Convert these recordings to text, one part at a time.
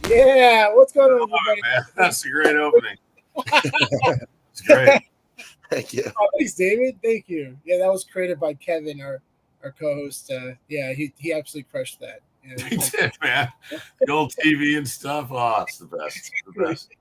Yeah, what's going on, everybody? Man, that's a great opening. It's great. Thank you. Oh, thanks, David. Thank you. Yeah, that was created by Kevin, our co-host. Yeah, he absolutely crushed that. Yeah, He did, man. The old TV and stuff. Oh, it's the best. It's the best.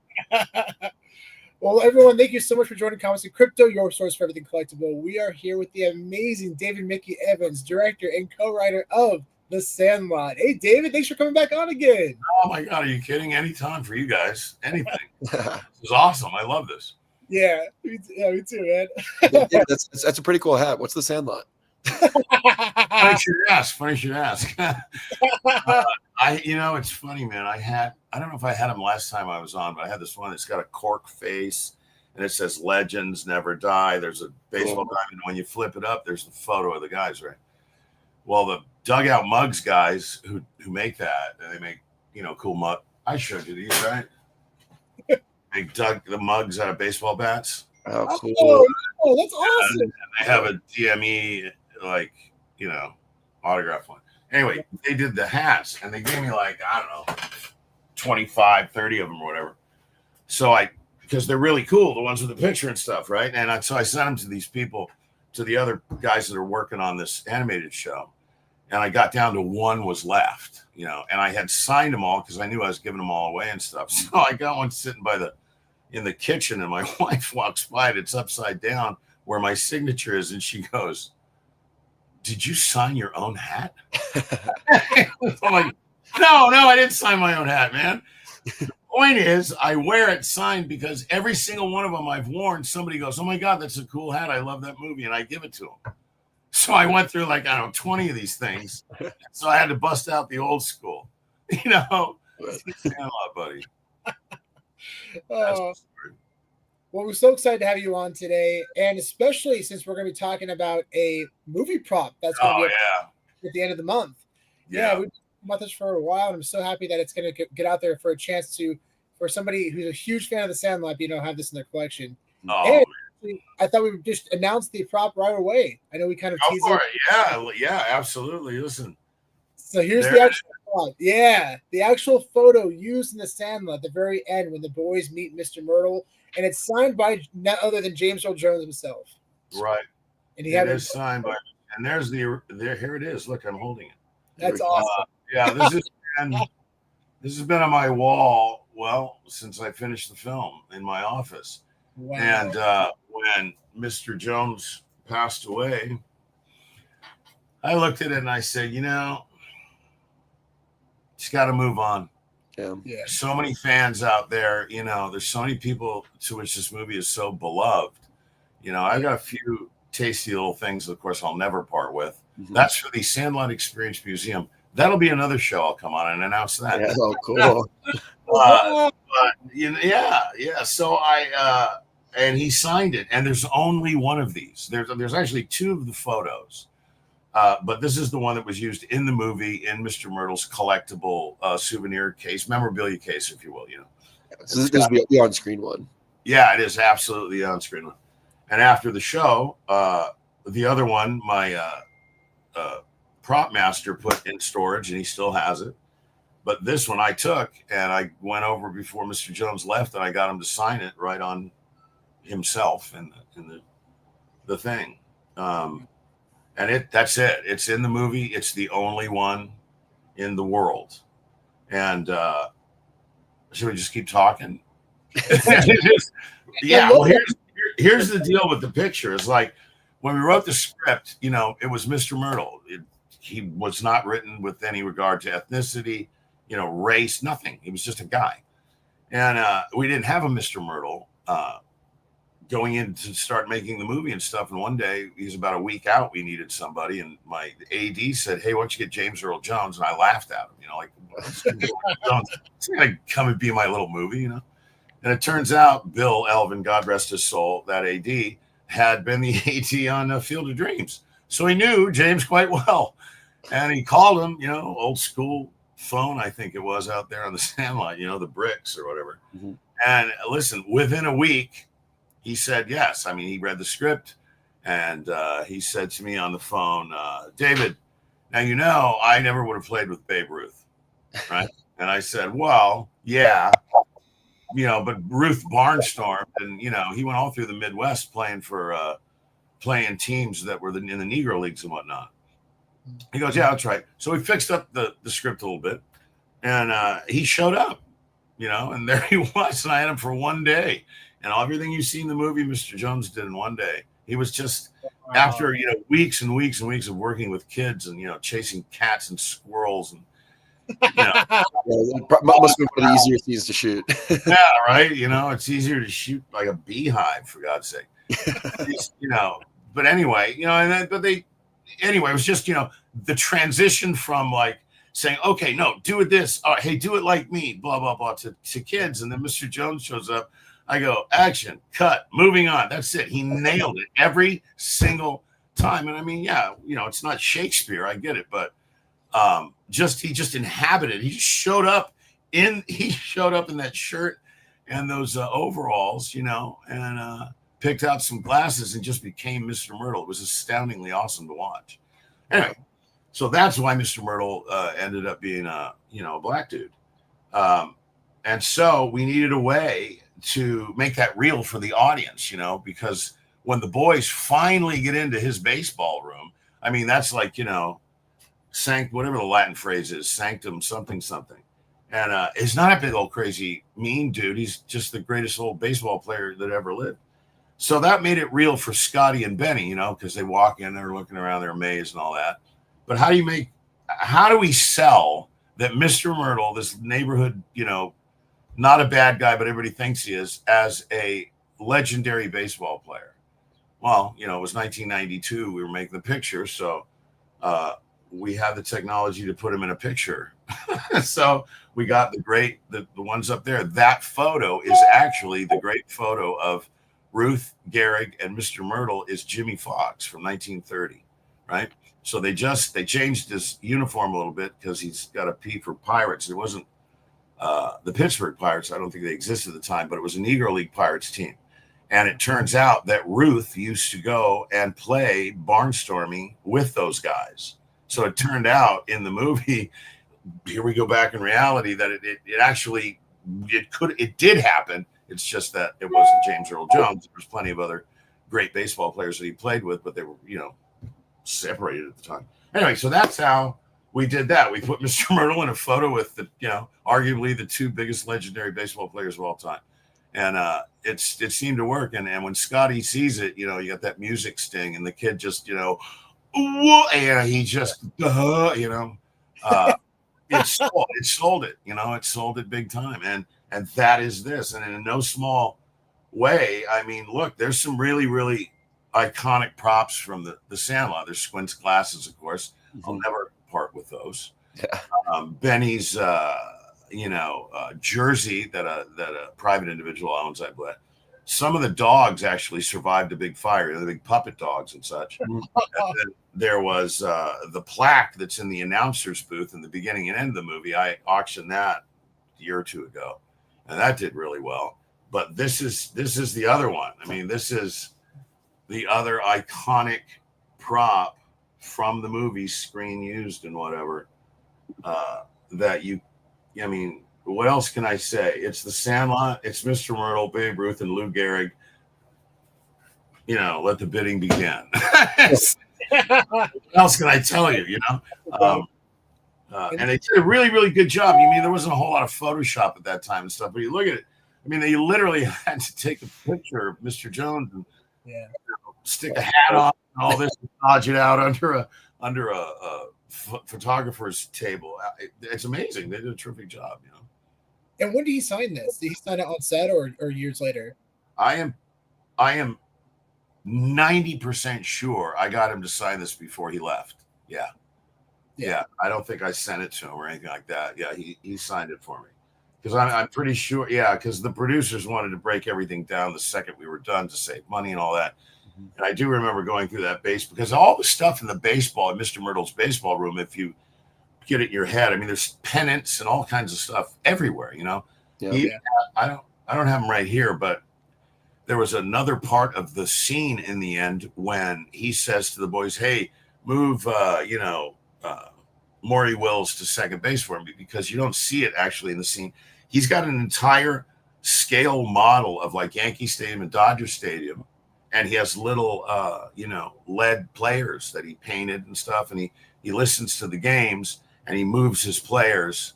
Well, everyone, thank you so much for joining Comics and Crypto, your source for everything collectible. We are here with the amazing David Mickey Evans, director and co-writer of The Sandlot. Hey, David, thanks for coming back on again. Oh my God, are you kidding? Anytime for you guys. Anything. This is awesome. I love this. Yeah, me too, man. Yeah, that's a pretty cool hat. What's The Sandlot? Funny you should ask. It's funny, man. I don't know if I had him last time I was on, but I had this one that's got a cork face and it says "Legends Never Die." There's a baseball diamond. When you flip it up, there's the photo of the guys, right? Well, the Dugout Mugs guys who make that, and they make cool mug. I showed you these, right? Make the mugs out of baseball bats. Oh, cool! Oh, that's awesome. And they have a DME autograph one. Anyway, they did the hats and they gave me I don't know, 25, 30 of them or whatever. So because they're really cool, the ones with the picture and stuff, right? And so I sent them to these people, to the other guys that are working on this animated show. And I got down to one was left, and I had signed them all because I knew I was giving them all away and stuff. So I got one sitting in the kitchen and my wife walks by and it's upside down where my signature is. And she goes, "Did you sign your own hat?" I'm like, no, I didn't sign my own hat, man. The point is, I wear it signed because every single one of them I've worn, somebody goes, "Oh my God, that's a cool hat. I love that movie." And I give it to them. So I went through 20 of these things. So I had to bust out the old school, Sandlot, buddy. Well, we're so excited to have you on today, and especially since we're going to be talking about a movie prop that's going to be at the end of the month. Yeah, we've been talking about this for a while, and I'm so happy that it's going to get out there for a chance for somebody who's a huge fan of the Sandlot, have this in their collection. Oh, and I thought we would just announce the prop right away. I know we kind of teased it. Yeah, absolutely. Listen. So here's the actual prop. Yeah, the actual photo used in the Sandlot at the very end when the boys meet Mr. Myrtle. And it's signed by none other than James Earl Jones himself. Right. And it is signed by, and there's here it is. Look, I'm holding it. That's awesome. This has been on my wall, since I finished the film in my office. Wow. And when Mr. Jones passed away, I looked at it and I said, it's got to move on. Yeah. So many fans out there, there's so many people to which this movie is so beloved. I've got a few tasty little things, of course, I'll never part with. Mm-hmm. That's for the Sandlot Experience Museum. That'll be another show. I'll come on and announce that. Yeah, oh, cool. So and he signed it, and there's only one of these. There's actually two of the photos. But this is the one that was used in the movie in Mr. Myrtle's collectible souvenir case, memorabilia case, if you will. So this is the on-screen one. Yeah, it is absolutely the on-screen one. And after the show, the other one, my prop master put in storage, and he still has it. But this one I took, and I went over before Mr. Jones left, and I got him to sign it right on himself in the thing. And that's it. It's in the movie. It's the only one in the world. And should we just keep talking? Well, here's the deal with the picture. It's like when we wrote the script, it was Mr. Myrtle. He was not written with any regard to ethnicity, race, nothing. He was just a guy. And we didn't have a Mr. Myrtle going in to start making the movie and stuff. And one day, he's about a week out, we needed somebody. And my AD said, "Hey, why don't you get James Earl Jones?" And I laughed at him, it's going to come and be my little movie, And it turns out Bill Elvin, God rest his soul, that AD, had been the AD on Field of Dreams. So he knew James quite well. And he called him, old school phone, I think it was, out there on the Sandlot, the Brinks or whatever. Mm-hmm. And listen, within a week, he said yes. I mean, he read the script, and he said to me on the phone, "David, now I never would have played with Babe Ruth, right?" And I said, well, yeah, but Ruth barnstormed, and he went all through the Midwest playing teams that were in the Negro leagues and whatnot. He goes, yeah, that's right. So we fixed up the script a little bit, and he showed up, and there he was, and I had him for one day, and everything you see in the movie, Mr. Jones did in one day. He was just after weeks and weeks and weeks of working with kids and chasing cats and squirrels and it must be one of the easier scenes to shoot. Yeah, right. It's easier to shoot like a beehive, for God's sake. But anyway, it was just the transition from like saying, okay, no, do it this, hey, do it like me, blah blah blah, to kids, and then Mr. Jones shows up. I go, action, cut, moving on. That's it. He nailed it every single time. And I mean, it's not Shakespeare, I get it, but he just inhabited. He just showed up in that shirt and those overalls, and picked out some glasses and just became Mr. Myrtle. It was astoundingly awesome to watch. Anyway, so that's why Mr. Myrtle ended up being a black dude. And so we needed a way to make that real for the audience, because when the boys finally get into his baseball room, I mean, that's like, whatever the Latin phrase is, sanctum something. And he's not a big old crazy mean dude. He's just the greatest old baseball player that ever lived. So that made it real for Scotty and Benny, because they walk in, they're looking around, they're amazed and all that. But how do we sell that Mr. Myrtle, this neighborhood, not a bad guy, but everybody thinks he is, as a legendary baseball player? Well, it was 1992. We were making the picture. So we had the technology to put him in a picture. So we got the ones up there. That photo is actually the great photo of Ruth, Gehrig, and Mr. Myrtle is Jimmy Fox from 1930, right? So they changed his uniform a little bit because he's got a P for Pirates. It wasn't the Pittsburgh Pirates. I don't think they existed at the time, but it was a Negro League Pirates team. And it turns out that Ruth used to go and play barnstorming with those guys. So it turned out in the movie, here we go back in reality, that it did happen. It's just that it wasn't James Earl Jones. There was plenty of other great baseball players that he played with, but they were, separated at the time. Anyway, so that's how we did that. We put Mr. Myrtle in a photo with arguably the two biggest legendary baseball players of all time. And it seemed to work. And when Scotty sees it, you got that music sting, and the kid just, and he just, it sold it, it sold it big time. And that is this. And in no small way, I mean, look, there's some really, really iconic props from the Sandlot. There's Squint's glasses, of course. Mm-hmm. I'll never part with those. Yeah. Benny's, jersey that a private individual owns, I believe. Some of the dogs actually survived a big fire, the big puppet dogs and such. And then there was the plaque that's in the announcer's booth in the beginning and end of the movie. I auctioned that a year or two ago, and that did really well. But this is the other one. I mean, this is the other iconic prop from the movie, screen used and whatever, what else can I say? It's the Sandlot, it's Mr. Myrtle, Babe Ruth, and Lou Gehrig. Let the bidding begin. What else can I tell you, and they did a really, really good job. I mean, there wasn't a whole lot of Photoshop at that time and stuff, but you look at it, I mean, they literally had to take a picture of Mr. Jones and stick a hat on and all this and dodge it out under a photographer's table. It's amazing. They did a terrific job, And when did he sign this? Did he sign it on set or years later? I am 90% sure I got him to sign this before he left. Yeah. I don't think I sent it to him or anything like that. Yeah, he signed it for me. Because I'm pretty sure, because the producers wanted to break everything down the second we were done to save money and all that. Mm-hmm. And I do remember going through that because all the stuff in the baseball, in Mr. Myrtle's baseball room, if you get it in your head, I mean, there's pennants and all kinds of stuff everywhere, I don't have them right here, but there was another part of the scene in the end when he says to the boys, hey, move Maury Wills to second base for him because you don't see it actually in the scene. He's got an entire scale model of like Yankee Stadium and Dodger Stadium, and he has little lead players that he painted and stuff, and he listens to the games and he moves his players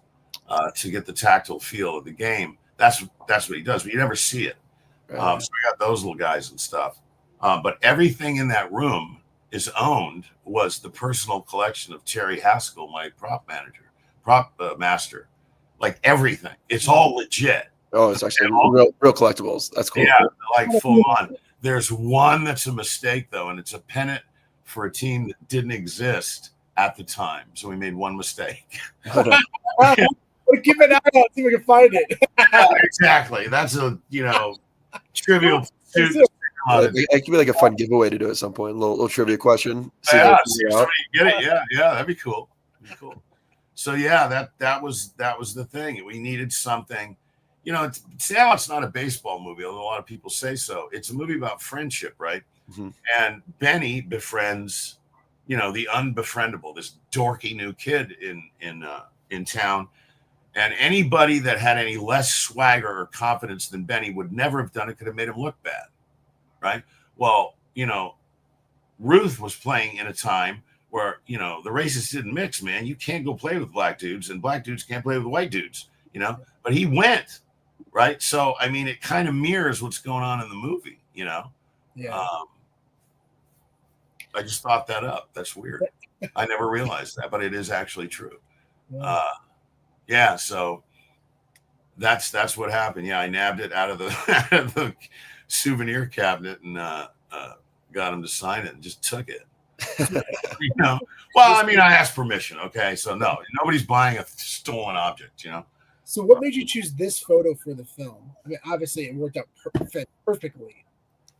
to get the tactile feel of the game. That's what he does, but you never see it. So we got those little guys and stuff. But everything in that room was the personal collection of Terry Haskell, my prop master. Like everything, it's all legit. Oh, it's actually real collectibles. That's cool. Yeah, like full on. There's one that's a mistake though, and it's a pennant for a team that didn't exist at the time. So we made one mistake. Keep an eye out, see if we can find it. Exactly. That's a trivial. It could be like a fun giveaway to do at some point. A little trivia question. See if somebody get it. Yeah, that'd be cool. So yeah, that was the thing. We needed something. Sandlot's not a baseball movie, although a lot of people say so. It's a movie about friendship, right? Mm-hmm. And Benny befriends, the unbefriendable, this dorky new kid in town. And anybody that had any less swagger or confidence than Benny would never have done it, could have made him look bad, right? Well, Ruth was playing in a time where, the races didn't mix, man. You can't go play with black dudes, and black dudes can't play with white dudes, But he went, right? So, I mean, it kind of mirrors what's going on in the movie, Yeah. I just thought that up. That's weird. I never realized that, but it is actually true. Yeah. So that's what happened. Yeah, I nabbed it out of the souvenir cabinet and got him to sign it and just took it. Well, I mean, I asked permission. Okay, so no, nobody's buying a stolen object. So, what made you choose this photo for the film? I mean, obviously, it worked out perfectly.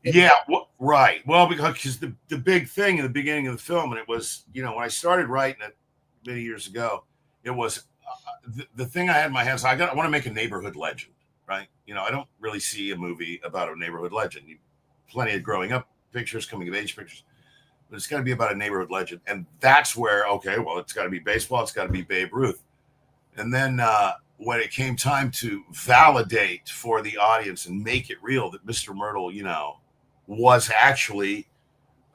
Yeah, right. Well, because the big thing in the beginning of the film, and it was, when I started writing it many years ago, it was the thing I had in my hands. I want to make a neighborhood legend, right? I don't really see a movie about a neighborhood legend. Plenty of growing up pictures, coming of age pictures, but it's got to be about a neighborhood legend, and that's where it's got to be baseball. It's got to be Babe Ruth, and then when it came time to validate for the audience and make it real that Mr. Myrtle, was actually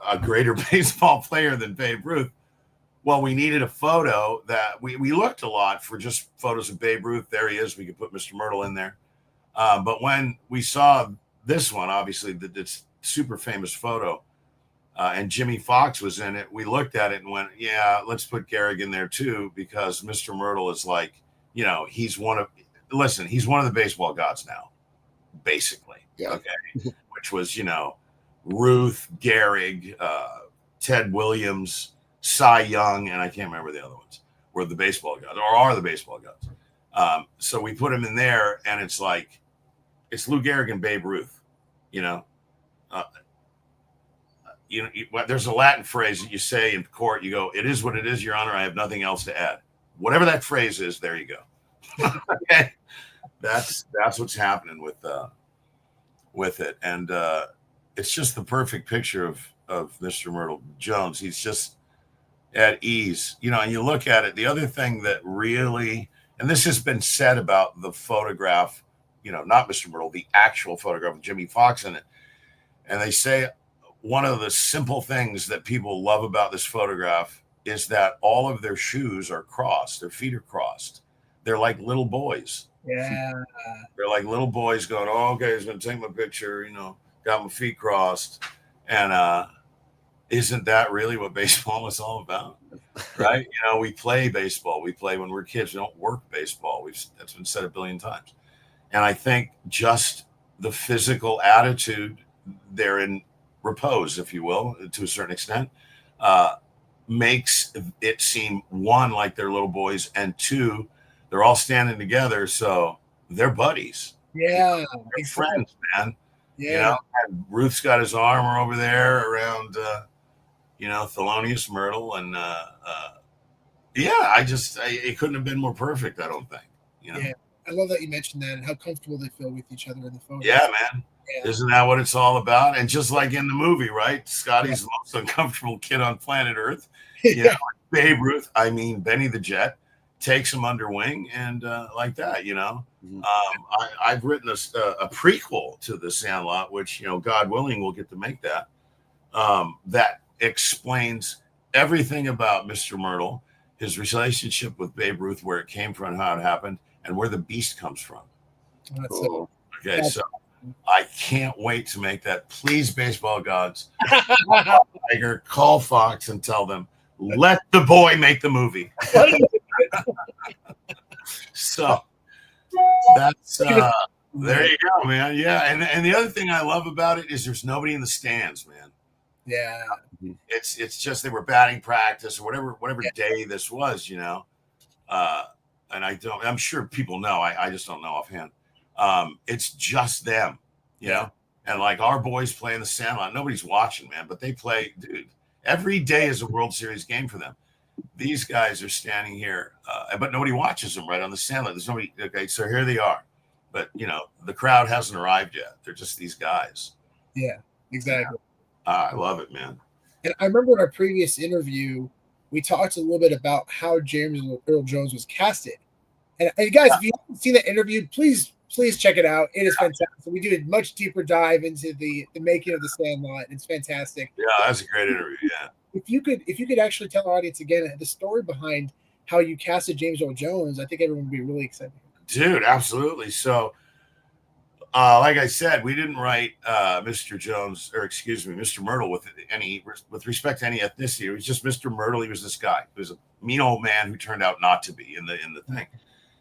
a greater baseball player than Babe Ruth. Well, we needed a photo that we looked a lot for just photos of Babe Ruth. There he is. We could put Mr. Myrtle in there. But when we saw this one, obviously this super famous photo, and Jimmy Fox was in it, we looked at it and went, yeah, let's put Gehrig in there too, because Mr. Myrtle is like, he's one of the baseball gods now, basically. Yeah. Okay. Which was, Ruth, Gehrig, Ted Williams, Cy Young, and I can't remember the other ones, were the baseball gods, or are the baseball gods. So we put him in there, and it's like, it's Lou Gehrig and Babe Ruth, there's a Latin phrase that you say in court. You go, "It is what it is, Your Honor. I have nothing else to add." Whatever that phrase is, there you go. Okay, that's what's happening with it, and it's just the perfect picture of Mr. Myrtle Jones. He's just at ease, and you look at it. The other thing that really, and this has been said about the photograph, not Mr. Myrtle, the actual photograph with Jimmy Fox in it, and they say one of the simple things that people love about this photograph is that all of their shoes are crossed. Their feet are crossed. They're like little boys. Yeah. They're like little boys going, "Oh, okay, he's going to take my picture, got my feet crossed." And isn't that really what baseball is all about? Right? We play baseball. We play when we're kids. We don't work baseball. That's been said a billion times. And I think just the physical attitude, they're in repose, if you will, to a certain extent, makes it seem, one, like they're little boys, and two, they're all standing together, so they're buddies. Yeah, they're friends, man. Yeah, and Ruth's got his arm over there around, Thelonious Myrtle, and it couldn't have been more perfect. I don't think. Yeah, I love that you mentioned that and how comfortable they feel with each other in the photo. Yeah, man. Yeah. Isn't that what it's all about? And just like in the movie, right? Scotty's the most uncomfortable kid on planet Earth. You know, Babe Ruth, I mean, Benny the Jet takes him under wing and like that, you know. I've written a prequel to the Sandlot, which, you know, God willing, we'll get to make that. That explains everything about Mr. Myrtle, his relationship with Babe Ruth, where it came from, how it happened, and where the beast comes from. Cool. Okay, so I can't wait to make that. Please, baseball gods, Tiger, call Fox and tell them, let the boy make the movie. So that's there you go, man. Yeah, and the other thing I love about it is there's nobody in the stands, man. Yeah, it's just they were batting practice or whatever day this was, you know. And I'm sure people know. I just don't know offhand. It's just them, you know. And like our boys play in the Sandlot, nobody's watching, man, but they play, dude. Every day is a World Series game for them. These guys are standing here, but nobody watches them right on the Sandlot. There's nobody. Okay, so here they are, but you know the crowd hasn't arrived yet. They're just these guys. Yeah, exactly. I love it, man. And I remember in our previous interview, we talked a little bit about how James Earl Jones was casted. And guys, if you haven't seen that interview, please check it out. It is fantastic. We do a much deeper dive into the making of the Sandlot. It's fantastic. Yeah, that's a great interview. Yeah. If you could actually tell our audience again the story behind how you casted James Earl Jones, I think everyone would be really excited. Dude, absolutely. So, like I said, we didn't write Mr. Myrtle with respect to any ethnicity. It was just Mr. Myrtle. He was this guy. He was a mean old man who turned out not to be in the thing.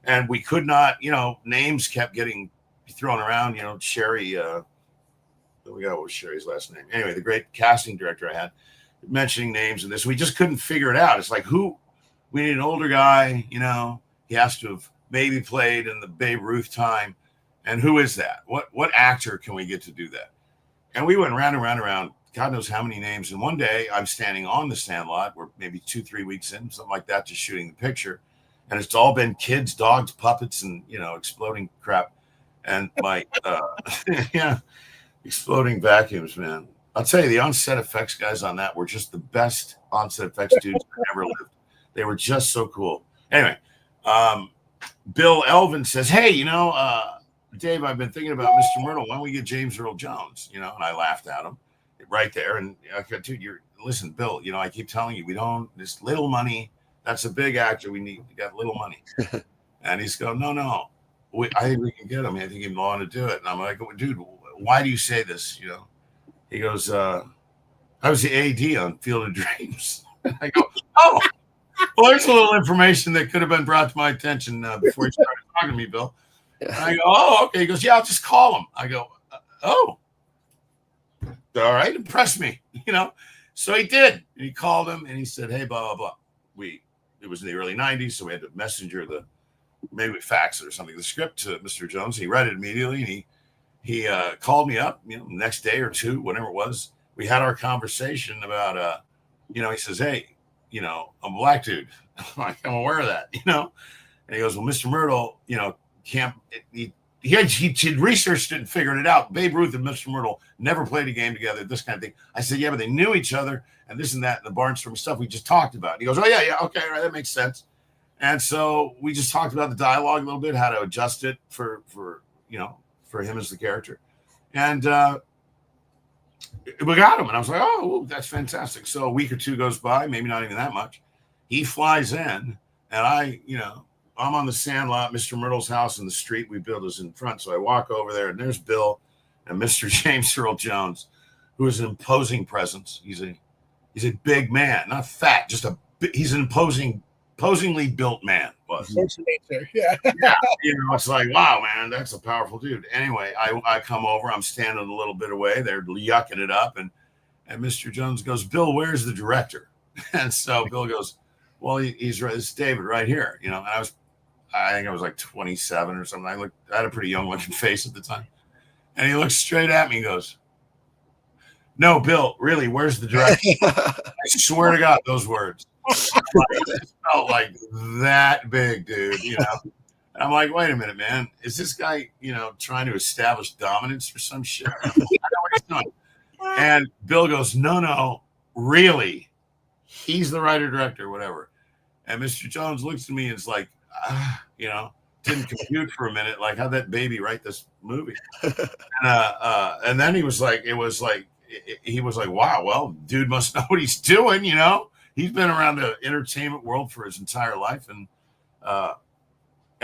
And we could not, you know, names kept getting thrown around. You know, Sherry. What was Sherry's last name? Anyway, the great casting director I had mentioning names in this. We just couldn't figure it out. It's like, who? We need an older guy. You know, he has to have maybe played in the Babe Ruth time. And who is that? What actor can we get to do that? And we went round and round and round, God knows how many names. And one day I'm standing on the Sandlot, we're maybe 2-3 weeks in, something like that, just shooting the picture. And it's all been kids, dogs, puppets, and, you know, exploding crap. And my, exploding vacuums, man. I'll tell you, the on-set effects guys on that were just the best on-set effects dudes that ever lived. They were just so cool. Anyway, Bill Elvin says, hey, you know, Dave, I've been thinking about Mr. Myrtle. Why don't we get James Earl Jones? You know, and I laughed at him right there. And I go, dude, listen, Bill, you know, I keep telling you, this little money. That's a big actor. We got little money. And he's going, no. I think we can get him. I think he'd want to do it. And I'm like, dude, why do you say this? You know, he goes, I was the AD on Field of Dreams. I go, oh, well, there's a little information that could have been brought to my attention before you started talking to me, Bill. And I go, oh, okay. He goes, yeah, I'll just call him. I go, oh, all right, impress me, you know. So he did. And he called him and he said, hey, blah, blah, blah. It was in the early 90s, so we had to messenger maybe we faxed it or something, the script to Mr. Jones. He read it immediately, and he called me up, you know, the next day or two, whenever it was. We had our conversation about, you know, he says, hey, you know, I'm a black dude. I'm like, I'm aware of that, you know. And he goes, well, Mr. Myrtle, you know, he researched it and figured it out. Babe Ruth and Mr. Myrtle never played a game together, this kind of thing. I said, yeah, but they knew each other and this and that, and the Barnstorm stuff we just talked about. And he goes, oh, yeah, okay, all right, that makes sense. And so we just talked about the dialogue a little bit, how to adjust it for you know, for him as the character. And we got him. And I was like, oh, that's fantastic. So a week or two goes by, maybe not even that much. He flies in, and I'm on the Sandlot. Mr. Myrtle's house in the street we built is in front. So I walk over there, and there's Bill and Mr. James Earl Jones, who is an imposing presence. He's a big man, not fat, he's an imposingly built man. Yeah. You know, it's like, wow, man, that's a powerful dude. Anyway, I come over, I'm standing a little bit away. They're yucking it up. And Mr. Jones goes, Bill, where's the director? And so Bill goes, well, he's right. It's David right here. You know, and I think I was like 27 or something. I had a pretty young looking face at the time. And he looks straight at me and goes, no, Bill, really, where's the director? I swear to God, those words. It felt like that big, dude, you know. And I'm like, wait a minute, man. Is this guy, trying to establish dominance or some shit? I know what he's doing. And Bill goes, no, really. He's the writer, director, whatever. And Mr. Jones looks at me and is like, didn't compute for a minute. Like, how'd that baby write this movie? And then he was like, wow, well, dude must know what he's doing. He's been around the entertainment world for his entire life. And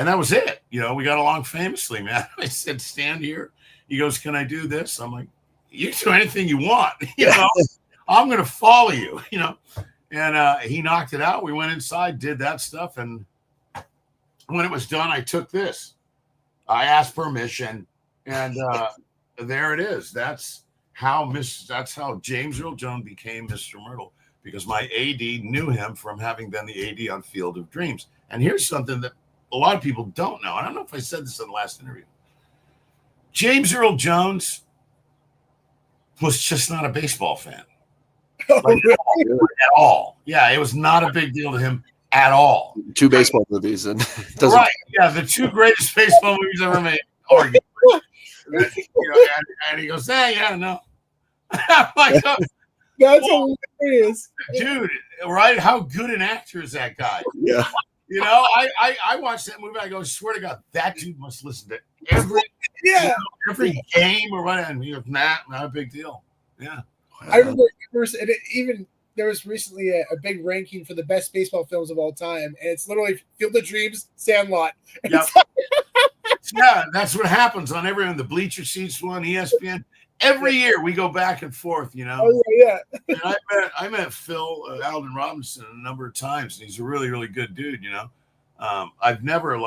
that was it. We got along famously, man. I said, stand here. He goes, can I do this? I'm like, you do anything you want. I'm going to follow you, And he knocked it out. We went inside, did that stuff. And when it was done, I took this. I asked permission. And there it is. That's how James Earl Jones became Mr. Myrtle, because my AD knew him from having been the AD on Field of Dreams. And here's something that a lot of people don't know. I don't know if I said this in the last interview. James Earl Jones was just not a baseball fan. At all. Yeah, it was not a big deal to him at all. 2 baseball movies. And right. Yeah, the 2 greatest baseball movies ever made. Arguably. And he goes, yeah, no. I'm like, oh, that's hilarious. Dude, right? How good an actor is that guy? Yeah. I watched that movie. I go, swear to God, that dude must listen to every game or whatever. And he goes, not a big deal. Yeah. I remember there was recently a big ranking for the best baseball films of all time, and it's literally Field of Dreams, Sandlot. Yep. Yeah, that's what happens on everyone. The Bleacher Seats one, ESPN. Every year we go back and forth, Oh, yeah. And I met Phil Alden Robinson a number of times, and he's a really, really good dude, I've never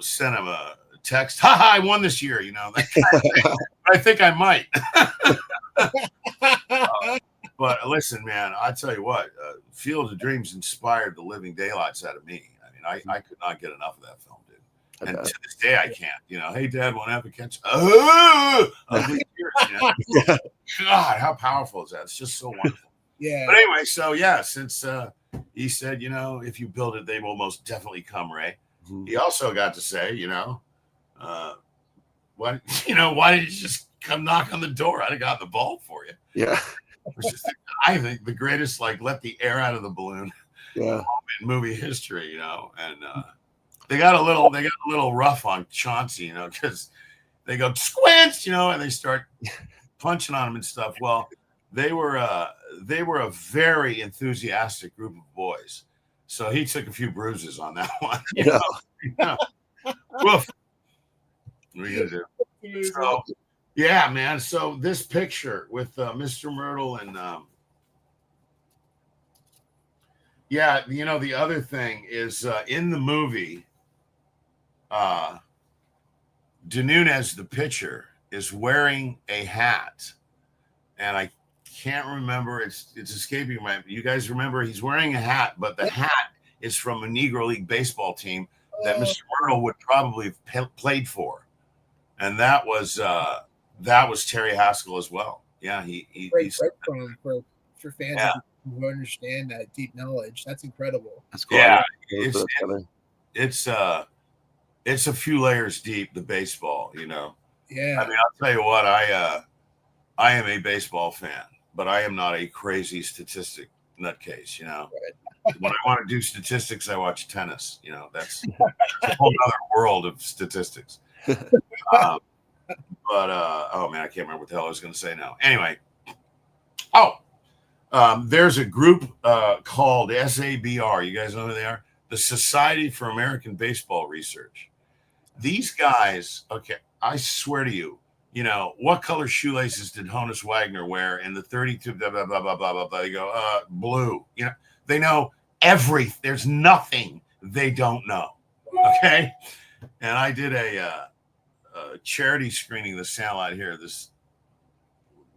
sent him a text, I won this year, that kind of thing. I think I might. But listen, man, I tell you what, Field of Dreams inspired the living daylights out of me. I mean, I could not get enough of that film, dude. And to this day, I can't. Hey, Dad, won't have a catch. Ugly tears, God, how powerful is that? It's just so wonderful. Yeah. But anyway, so yeah, since he said, if you build it, they will most definitely come, Ray. Mm-hmm. He also got to say, why did you just come knock on the door? I'd have gotten the ball for you. Yeah. Which is, I think, the greatest, let the air out of the balloon in movie history, and they got a little rough on Chauncey, because they go squints, and they start punching on him and stuff. Well, they were a very enthusiastic group of boys, so he took a few bruises on that one. Woof. What are you gonna do? So, yeah, man. So this picture with Mr. Myrtle and the other thing is in the movie, De Nunez, the pitcher, is wearing a hat, and I can't remember. It's escaping my. You guys remember he's wearing a hat, but the hat is from a Negro League baseball team that Mr. Myrtle would probably have played for, and that was Terry Haskell as well. Yeah, he's for fans who understand that deep knowledge. That's incredible. That's cool. Yeah, it's a few layers deep, the baseball, Yeah. I mean, I'll tell you what, I am a baseball fan, but I am not a crazy statistic nutcase, Right. When I want to do statistics, I watch tennis. That's a whole other world of statistics. But oh man, I can't remember what the hell I was going to say now. Anyway, there's a group called SABR. You guys know who they are? The Society for American Baseball Research. These guys, okay, I swear to you, what color shoelaces did Honus Wagner wear in the 32? Blah blah blah blah blah blah. They go, blue. They know everything. There's nothing they don't know. Okay, and I did a charity screening of the Sandlot here, this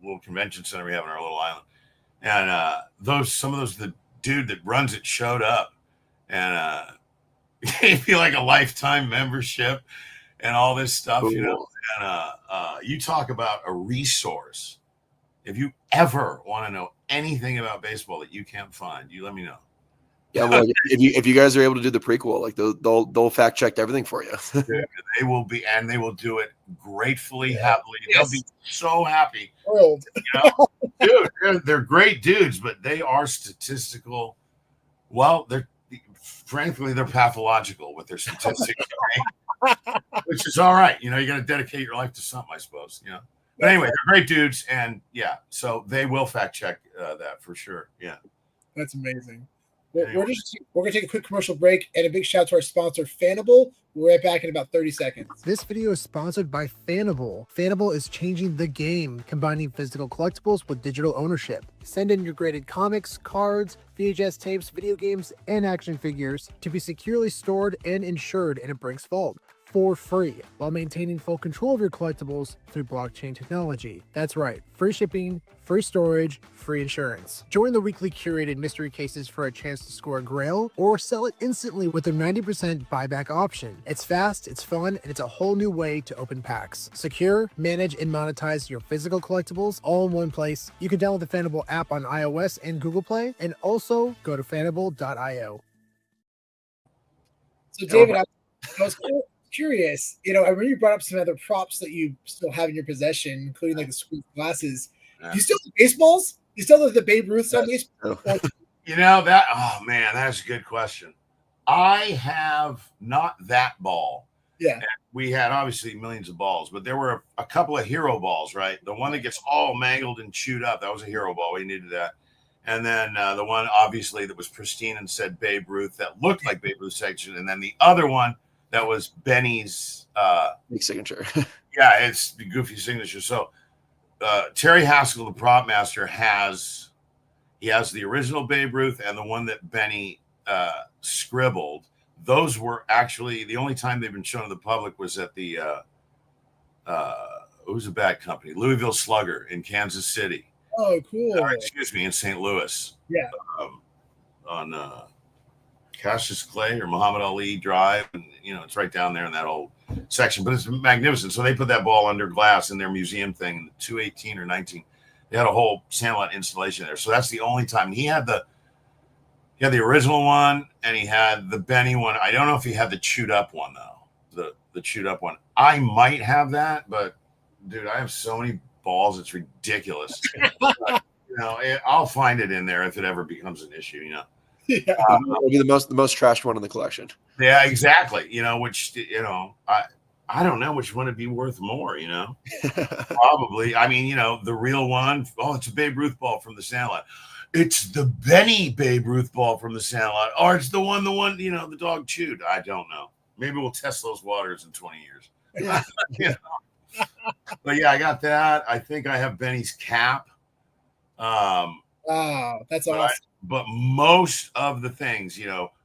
little convention center we have on our little island, and some of those the dude that runs it showed up, and gave me like a lifetime membership and all this stuff, and you talk about a resource. If you ever want to know anything about baseball that you can't find, you let me know. Yeah, well, if you guys are able to do the prequel, like they'll fact check everything for you. They will be, and they will do it gratefully, happily. They'll be so happy. World. Dude, they're great dudes, but they are statistical. Well, frankly they're pathological with their statistics, which is all right. You got to dedicate your life to something, I suppose. But anyway, they're great dudes, and so they will fact check that for sure. Yeah, that's amazing. We're going to take a quick commercial break, and a big shout out to our sponsor, Fanable. We'll be right back in about 30 seconds. This video is sponsored by Fanable. Fanable is changing the game, combining physical collectibles with digital ownership. Send in your graded comics, cards, VHS tapes, video games, and action figures to be securely stored and insured in a Brinks vault for free, while maintaining full control of your collectibles through blockchain technology. That's right, free shipping, free storage, free insurance. Join the weekly curated mystery cases for a chance to score a grail, or sell it instantly with their 90% buyback option. It's fast, it's fun, and it's a whole new way to open packs. Secure, manage, and monetize your physical collectibles all in one place. You can download the Fanable app on iOS and Google Play, and also go to fanable.io. So David, I was curious, I remember you brought up some other props that you still have in your possession, including like the squeeze glasses. You still have baseballs? You still have the Babe Ruth on baseball? Oh man, that's a good question. I have not that ball. Yeah. And we had obviously millions of balls, but there were a couple of hero balls, right? The one that gets all mangled and chewed up, that was a hero ball. We needed that. And then the one obviously that was pristine and said Babe Ruth, that looked like Babe Ruth section. And then the other one that was Benny's signature. Yeah, it's the goofy signature. So Terry Haskell, the prop master, has the original Babe Ruth and the one that Benny scribbled. Those were actually the only time they've been shown to the public was at the who's a bad company, Louisville Slugger in Kansas City. Oh, cool. In St. Louis. Yeah. On Cassius Clay or Muhammad Ali Drive, and it's right down there in that old section. But it's magnificent. So they put that ball under glass in their museum thing, 218 or 19. They had a whole Sandlot installation there. So that's the only time. And he had the original one, and he had the Benny one. I don't know if he had the chewed up one though. The chewed up one. I might have that, but dude, I have so many balls, it's ridiculous. But, I'll find it in there if it ever becomes an issue. Yeah. It'll be the most trashed one in the collection. Yeah, exactly. Which I don't know which one would be worth more. Probably. I mean, the real one. Oh, it's a Babe Ruth ball from the Sandlot. It's the Benny Babe Ruth ball from the Sandlot, or it's the one the dog chewed. I don't know. Maybe we'll test those waters in 20 years. But yeah, I got that. I think I have Benny's cap. Wow, that's awesome. But most of the things,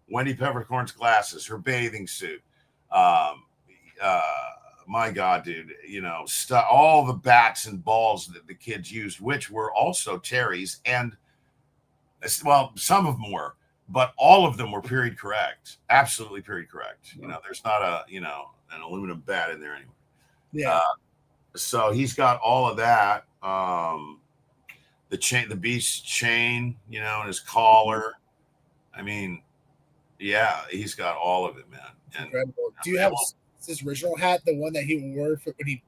Wendy Peppercorn's glasses, her bathing suit, my God, dude, all the bats and balls that the kids used, which were also Terry's, and well, some of them were, but all of them were period correct, absolutely period correct. There's not an aluminum bat in there anymore. Yeah. So he's got all of that. The chain, the beast chain, and his collar. I mean, yeah, he's got all of it, man. And, incredible. Do you have his original hat, the one that he wore when he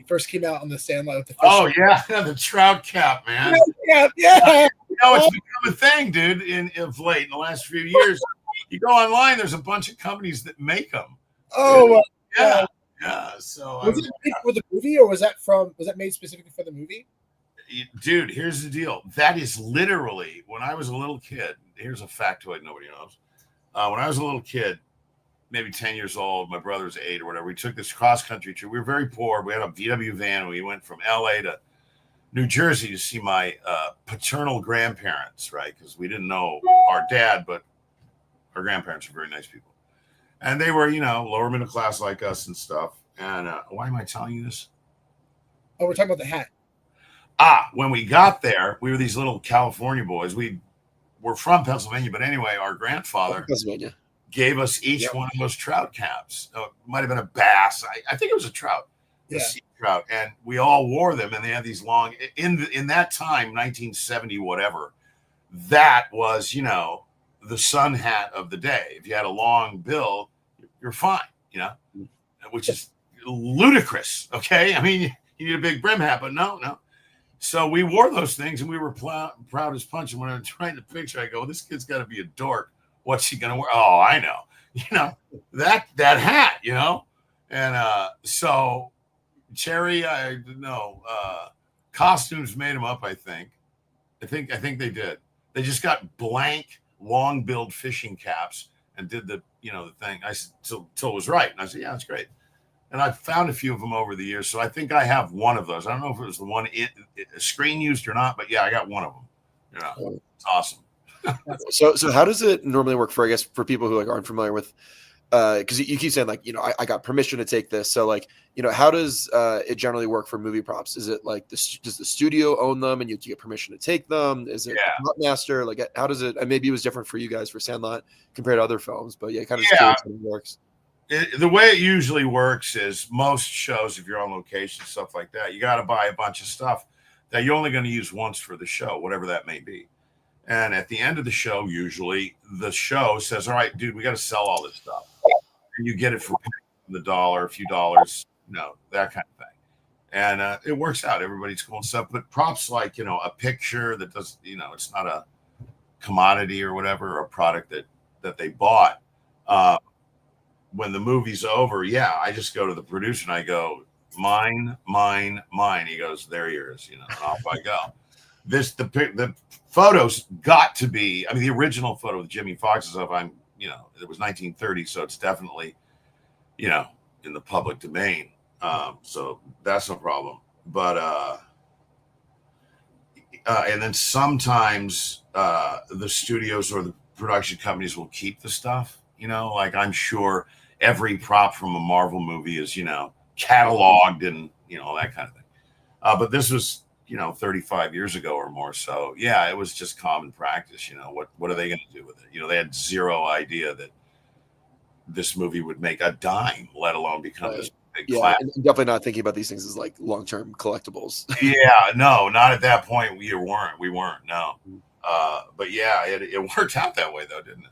first came out on the Sandlot with the fish? Oh yeah, the trout cap, man. Yeah. It's become a thing, dude. Of late, in the last few years, you go online. There's a bunch of companies that make them. Oh, yeah. So was it made for the movie, or was that made specifically for the movie? Dude, here's the deal. That is literally when I was a little kid. Here's a factoid nobody knows. When I was a little kid, maybe 10 years old, my brother was 8 or whatever. We took this cross-country trip. We were very poor. We had a VW van. And we went from LA to New Jersey to see my paternal grandparents, right? Because we didn't know our dad, but our grandparents were very nice people. And they were, lower middle class like us and stuff. And why am I telling you this? Oh, we're talking about the hat. When we got there, we were these little California boys. We were from Pennsylvania, but anyway, our grandfather gave us each one of those trout caps. It might have been a bass. I think it was a trout, a sea trout, and we all wore them. And they had these long. In that time, 1970, whatever. That was, the sun hat of the day. If you had a long bill, you're fine, which is ludicrous. Okay. I mean, you need a big brim hat, but no. So we wore those things and we were proud as punch. And when I'm trying to picture, I go, this kid's got to be a dork. What's he going to wear? Oh, I know, that hat, and so Cherry, costumes made him up. I think they did. They just got blank long-billed fishing caps and did the thing. I said till it was right, and I said, yeah, that's great. And I've found a few of them over the years, so I think I have one of those. I don't know if it was the one screen used or not, but yeah, I got one of them. It's awesome. So how does it normally work for, I guess, for people who aren't familiar with, because you keep saying I got permission to take this. So how does it generally work for movie props? Is it does the studio own them and you get permission to take them? Is it master? How does it? And maybe it was different for you guys for Sandlot compared to other films, but kind of curious how it works. The way it usually works is most shows, if you're on location, stuff like that, you got to buy a bunch of stuff that you're only going to use once for the show, whatever that may be. And at the end of the show, usually the show says, all right, dude, we got to sell all this stuff. And you get it for the dollar, a few dollars, that kind of thing. And it works out. Everybody's cool and stuff. But props like, a picture that does, it's not a commodity or whatever, or a product that they bought. When the movie's over, I just go to the producer and I go, mine. He goes, there he is, and off I go. The photos got to be, the original photo with Jimmy Foxx stuff, it was 1930, so it's definitely, in the public domain. So that's no problem. But and then sometimes the studios or the production companies will keep the stuff, I'm sure every prop from a Marvel movie is, cataloged and, that kind of thing. But this was, 35 years ago or more. So it was just common practice. What are they going to do with it? They had zero idea that this movie would make a dime, let alone become this big class. And definitely not thinking about these things as long-term collectibles. No, not at that point. We weren't. No. But it worked out that way though, didn't it?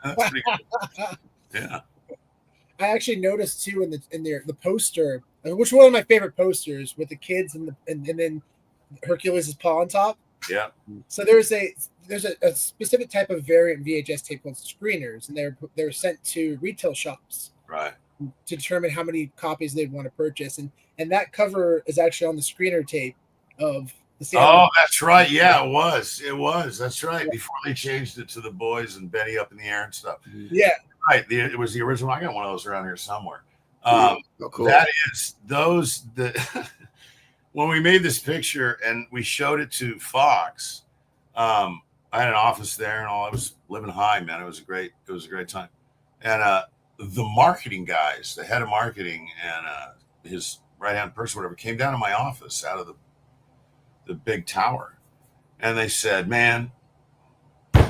That's pretty cool. Yeah. I actually noticed too in the poster, which one of my favorite posters with the kids and then Hercules' paw on top. Yeah. So there's a specific type of variant VHS tape called screeners, and they're sent to retail shops, right, to determine how many copies they'd want to purchase, and that cover is actually on the screener tape of the Sandlot. Oh, that's right. Yeah, it was. That's right. Before they changed it to the boys and Benny up in the air and stuff. Yeah. Right. It was the original. I got one of those around here somewhere. Cool. That is those when we made this picture and we showed it to Fox, I had an office there and all. I was living high, man. It was a great time. And the marketing guys, the head of marketing and his right hand person, whatever, came down to my office out of the big tower, and they said, "Man,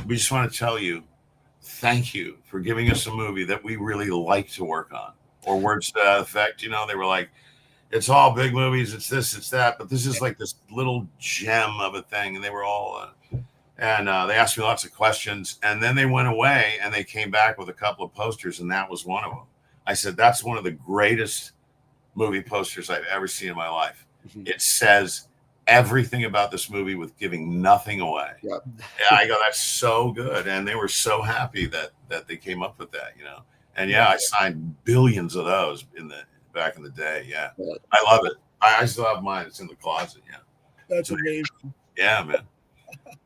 we just want to tell you, thank you for giving us a movie that we really like to work on." Or words to that effect, they were like, it's all big movies, it's this, it's that, but this is like this little gem of a thing. And they were all, and they asked me lots of questions. And then they went away and they came back with a couple of posters, and that was one of them. I said, that's one of the greatest movie posters I've ever seen in my life. Mm-hmm. It says everything about this movie with giving nothing away. Yep. I go, that's so good. And they were so happy that they came up with that, And I signed billions of those back in the day. Yeah, I love it. I still have mine. It's in the closet. Yeah, that's amazing. Yeah, man.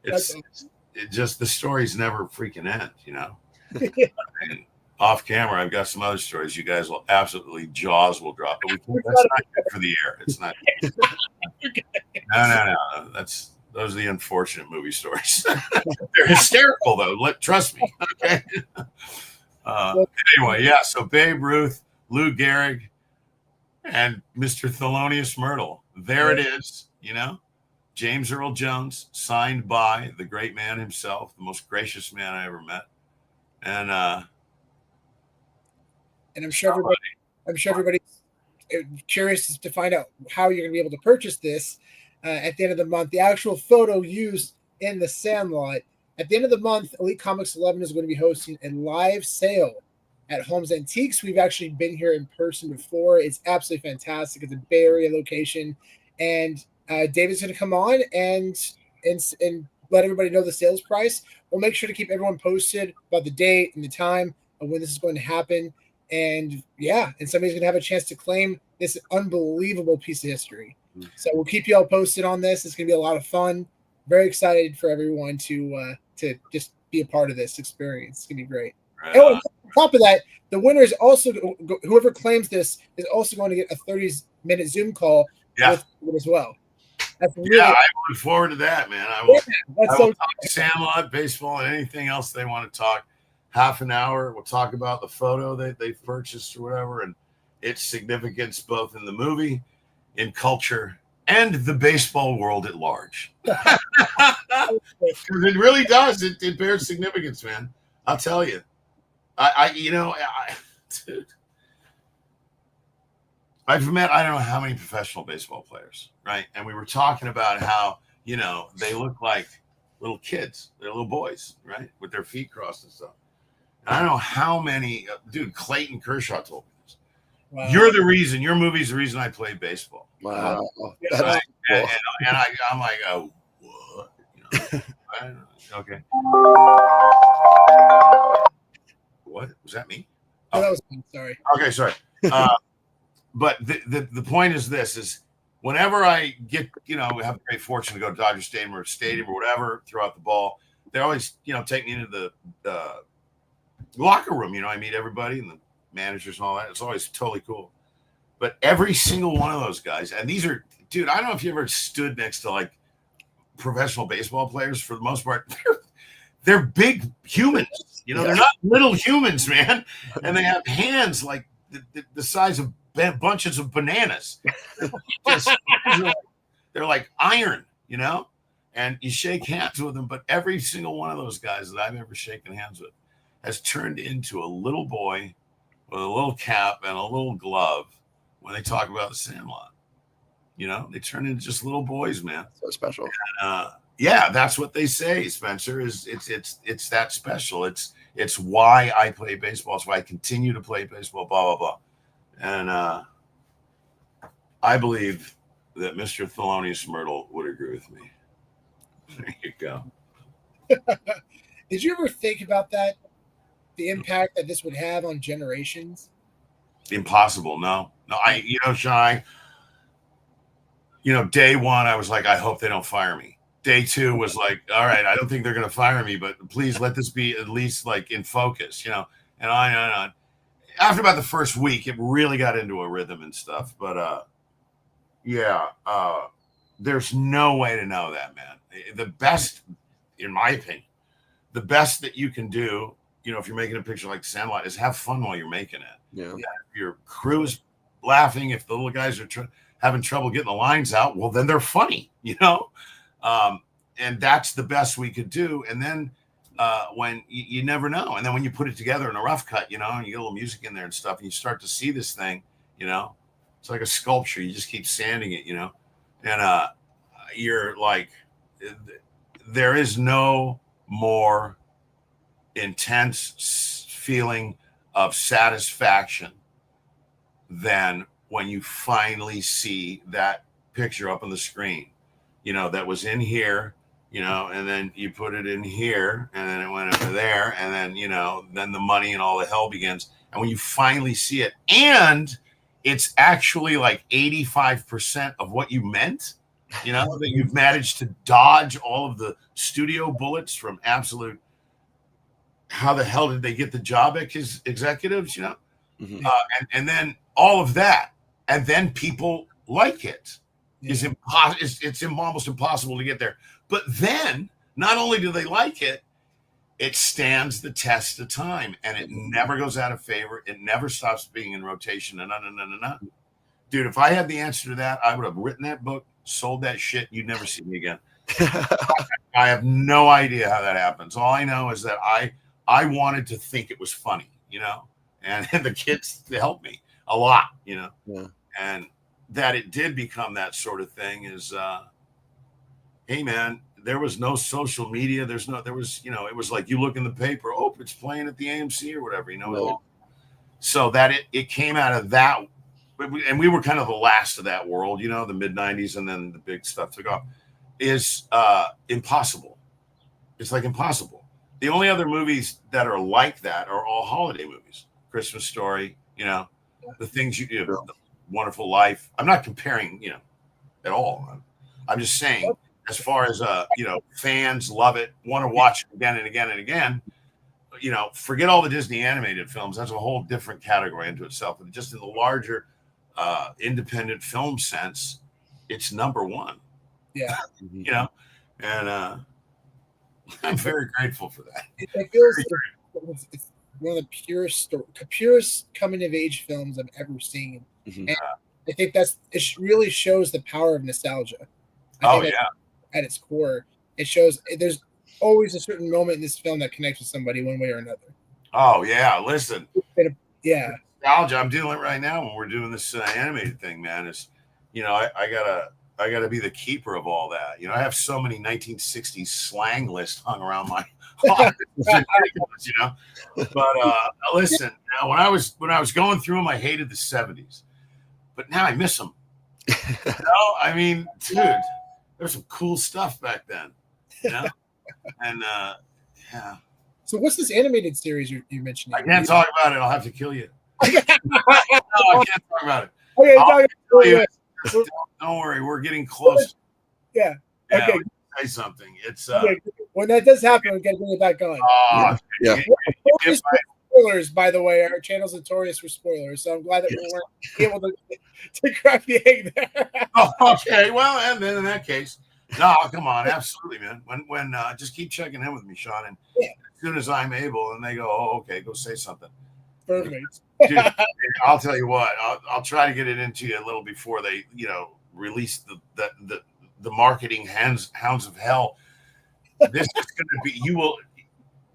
It just the stories never freaking end. I mean, off camera, I've got some other stories. You guys will absolutely jaws will drop. But that's not good for the air. It's not. No. Those are the unfortunate movie stories. They're hysterical though. Trust me. Okay. Anyway, so Babe Ruth, Lou Gehrig, and Mr. Thelonious Myrtle. There it is, James Earl Jones, signed by the great man himself, the most gracious man I ever met. And I'm sure everybody's curious to find out how you're going to be able to purchase this at the end of the month. The actual photo used in the Sandlot at the end of the month, Elite Comics 11 is going to be hosting a live sale at Holmes Antiques. We've actually been here in person before. It's absolutely fantastic. It's a Bay Area location, and David's going to come on and let everybody know the sales price. We'll make sure to keep everyone posted about the date and the time of when this is going to happen. And yeah, and somebody's going to have a chance to claim this unbelievable piece of history. So we'll keep you all posted on this. It's going to be a lot of fun. Very excited for everyone to just be a part of this experience. It's going to be great. And on top of that, the winner is also, whoever claims this is also going to get a 30-minute Zoom call with it as well. That's really, I look forward to that, man. I will talk Sandlot, baseball, and anything else they want to talk. Half an hour. We'll talk about the photo that they've purchased or whatever, and its significance both in the movie, in culture, and the baseball world at large. Because it really does. It bears significance, man. I'll tell you. Dude, I've met I don't know how many professional baseball players, right? And we were talking about how, they look like little kids. They're little boys, right? With their feet crossed and stuff. And I don't know how many, dude, Clayton Kershaw told me this. Wow. You're the reason, your movie's the reason I played baseball. Wow. Right? Cool. And I'm like, oh, what? I don't know. Okay. What? Was that me? Oh, that was me. Sorry. Okay, sorry. But the point is this, is whenever I get, we have a great fortune to go to Dodger Stadium or whatever, throw out the ball, they always, take me into the locker room. I meet everybody and the managers and all that. It's always totally cool. But every single one of those guys, and these are, dude, I don't know if you ever stood next to like professional baseball players. For the most part, they're big humans. They're not little humans, man. And they have hands like the size of bunches of bananas. They're like iron, and you shake hands with them. But every single one of those guys that I've ever shaken hands with has turned into a little boy with a little cap and a little glove when they talk about the Sandlot. They turn into just little boys, man. So special. And, that's what they say, Spencer, is it's that special. It's why I play baseball. It's why I continue to play baseball, blah, blah, blah. And I believe that Mr. Thelonious Myrtle would agree with me. There you go. Did you ever think about that? The impact that this would have on generations? Impossible. No, Shy, day one, I was like, I hope they don't fire me. Day two was like, all right, I don't think they're going to fire me, but please let this be at least like in focus, and I after about the first week, it really got into a rhythm and stuff. But there's no way to know that, man. The best, in my opinion, the best that you can do, if you're making a picture like Sandlot, is have fun while you're making it. Yeah. If your crew's laughing, if the little guys are having trouble getting the lines out, well, then they're funny, and that's the best we could do. And then when you never know. And then when you put it together in a rough cut, and you get a little music in there and stuff, and you start to see this thing, it's like a sculpture. You just keep sanding it, and you're like, there is no more intense feeling of satisfaction than when you finally see that picture up on the screen, that was in here, and then you put it in here, and then it went over there, and then, then the money and all the hell begins. And when you finally see it, and it's actually like 85% of what you meant, that you've managed to dodge all of the studio bullets from absolute, how the hell did they get the job executives, Mm-hmm. And then all of that, and then people like it. It's almost impossible to get there. But then, not only do they like it, it stands the test of time, and it never goes out of favor. It never stops being in rotation. Dude, if I had the answer to that, I would have written that book, sold that shit. You'd never see me again. I have no idea how that happens. All I know is that I wanted to think it was funny, and the kids helped me a lot, Yeah. and that it did become that sort of thing is, hey man, there was no social media. There was, it was like you look in the paper, oh, it's playing at the AMC or whatever, Right. So that it came out of that, and we were kind of the last of that world, the mid 90s, and then the big stuff took off. Is impossible. It's like impossible. The only other movies that are like that are all holiday movies. Christmas Story, the things The Wonderful Life. I'm not comparing, at all. I'm just saying, as far as fans love it, want to watch it again and again and again. Forget all the Disney animated films. That's a whole different category into itself. But just in the larger independent film sense, it's number one. Yeah. And I'm very grateful for that. It feels it's one of the purest coming of age films I've ever seen. Mm-hmm. And I think it really shows the power of nostalgia. At its core, it shows there's always a certain moment in this film that connects with somebody one way or another. Oh yeah, listen. Yeah, nostalgia. I'm dealing right now when we're doing this animated thing, man. Is I gotta be the keeper of all that. I have so many 1960s slang lists hung around my office. It's ridiculous, But listen, when I was going through them, I hated the 70s, but now I miss them. I mean, dude, there's some cool stuff back then. And yeah. So what's this animated series you mentioned? I can't talk about it. I'll have to kill you. No, I can't talk about it. Okay, don't worry, we're getting close. Yeah. Okay. Say something. It's when that does happen, we gotta bring it back on. Yeah. Spoilers, by the way. Our channel's notorious for spoilers, so I'm glad that we weren't able to crack the egg there. Oh, okay. Well, and then in that case, no, come on, absolutely, man. When just keep checking in with me, Sean, and as soon as I'm able, and they go, oh, okay, go say something. Perfect. Dude, I'll tell you what. I'll try to get it into you a little before they, release the marketing hounds of hell. This is going to be. You will.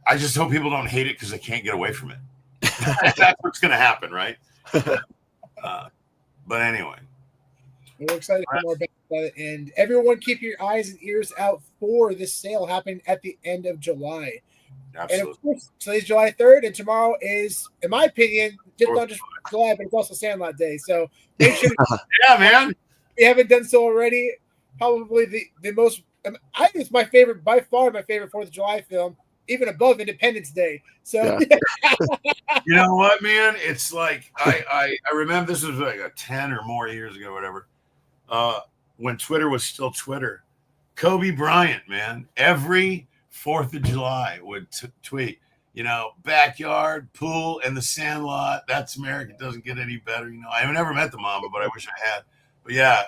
I just hope people don't hate it because they can't get away from it. That's what's going to happen, right? But anyway, we're excited for more about it. And everyone, keep your eyes and ears out for this sale happening at the end of July. Absolutely. And of course, today's July 3rd, and tomorrow is, in my opinion, not just July, but it's also Sandlot Day. So make sure, yeah, man. If you haven't done so already, probably the most. I think it's by far my favorite 4th of July film, even above Independence Day. So, you know what, man? It's like I remember this was like 10 or more years ago, whatever. When Twitter was still Twitter, Kobe Bryant, man, every 4th of July would tweet, backyard, pool, and the Sandlot. That's America. It doesn't get any better. I've never met the mama, but I wish I had. But yeah,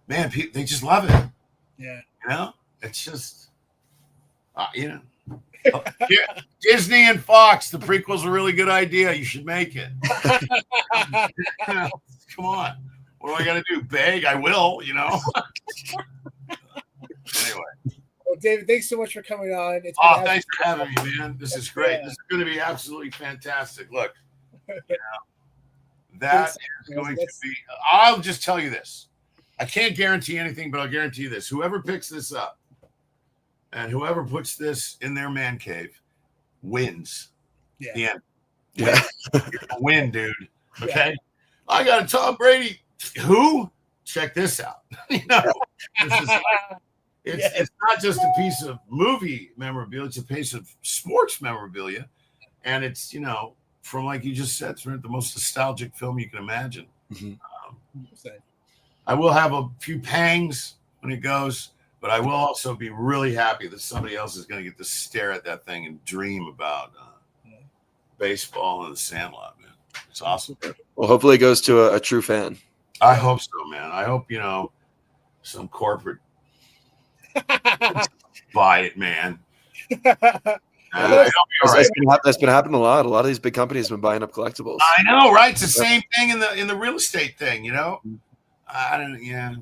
man, they just love it. Yeah. It's just, Disney and Fox, the prequel's a really good idea. You should make it. Come on. What do I got to do? Beg? I will, Anyway. Well, David, thanks so much for coming on. Thanks for having me, man. This is great. This is going to be absolutely fantastic. Look, that is going to be. I'll just tell you this. I can't guarantee anything, but I'll guarantee you this. Whoever picks this up and whoever puts this in their man cave wins. Yeah. The end. Yeah. Win, dude. Okay. Yeah. I got a Tom Brady. Who? Check this out. This is it's not just a piece of movie memorabilia, it's a piece of sports memorabilia. And it's, from like you just said, it's the most nostalgic film you can imagine. Mm-hmm. I will have a few pangs when it goes, but I will also be really happy that somebody else is going to get to stare at that thing and dream about baseball and the Sandlot, man. It's awesome. Well, hopefully it goes to a true fan. I hope so, man. I hope, some corporate buy it, man. That's been happening a lot. A lot of these big companies have been buying up collectibles. I know, right? It's the same thing in the real estate thing, I don't. Yeah,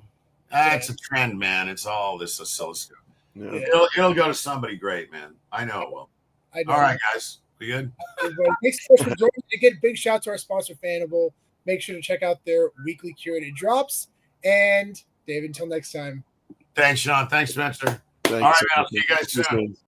it's a trend, man. It's all this oscilloscope. Yeah. It'll go to somebody great, man. I know it will. All right, guys, we good? Thanks so much for joining. Again, big shout out to our sponsor, Fanable. Make sure to check out their weekly curated drops. And David, until next time. Thanks, Sean. Thanks, Spencer. Thanks. All right, man. I'll see you guys soon.